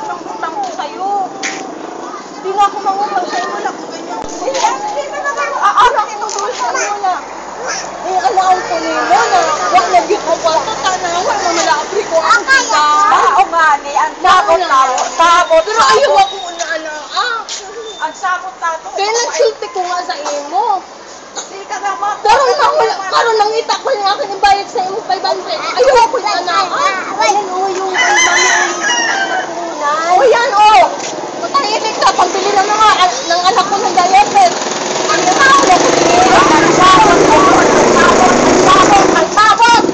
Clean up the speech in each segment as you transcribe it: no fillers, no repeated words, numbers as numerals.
Ang utang ko sa'yo. Hindi nga ako mangutang sa'yo. Wala ko ganyan. Hindi na naman. Anak ito doon sa mo na. Eh, alam ko nimo na. Huwag naging ko pa. Tanawa, mamalabri ko ang kita. Oo nga ni. Ang sabot tayo. Sabot. Pero ayaw ako na na. Ang sabot tato. Kaya nagsulti ko nga sa imo. Hindi ka naman. Karon nangita ko niya akin ibayad sa imo 500. Ayaw ako na na. Ayan o, yung o yan o. Matahimik ka. Pambili ng mga ng anak ko ng diaper. Ang sabot. Ang sabot. Ang sabot.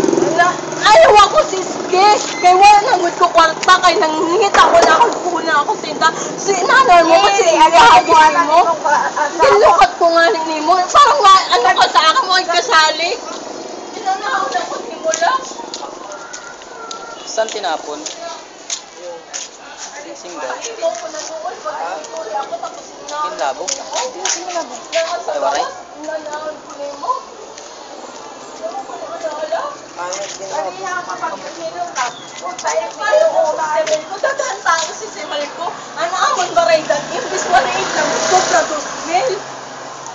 Ayaw ako siskis. Kaya wala nangod ko kwarta. Kaya nangingita ko na ako. Kuna ako tinda. Si nanay mo. Ba't sinihagis mo? Tinlukot ko nga ni mo. Parang ano ka sa akin mo ay kasali. Pinanahon ako ni mo lang. Saan tinapon? Sing daw. Ikaw ko na doon. Pag-istori ako tapos Ginlabo? Ginlabo. Ay, waray? Nanahon ko ni mo. Kanina ka pag-inilong ka. Paano ko si Semel ko? Dadaan tao si Semel ko. Ano amon baray dan? Imbis 1.8 lang. Sobra 2,000.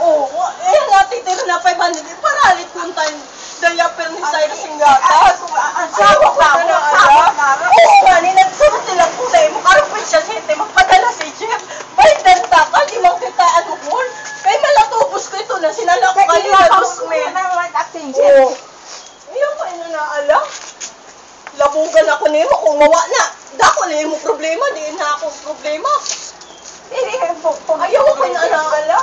Oo. Eh, natitira na 500. Paralit kung tayo. Diaper ni Cyrus yung gatas. Ang sabak na ako na ala. Oo nga, nagsuot nilang kulay mo. Karapin siya siyete. Magpadala si Jeff. Baydan taka. Di mo kita ano mo. Kaya malatubos ko ito na. Sinala ko kanina 2,000. Oo. Ayaw ko ino na ala. Labugan ako nimo kung mawa na. Dako na yung problema. Di na akong problema. Ayaw ko ino na ala.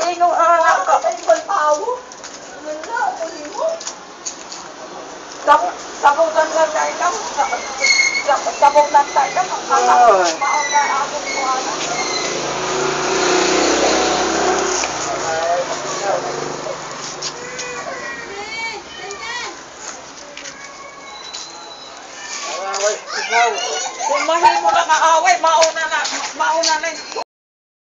Ikaw ang anak ko. Ay, balpawo. Wala, ako nimo. Sabutan lang tayo ka. Sabutan tayo ka. Mauna ako mo anak. Kung mahimo na kaaway, mauna na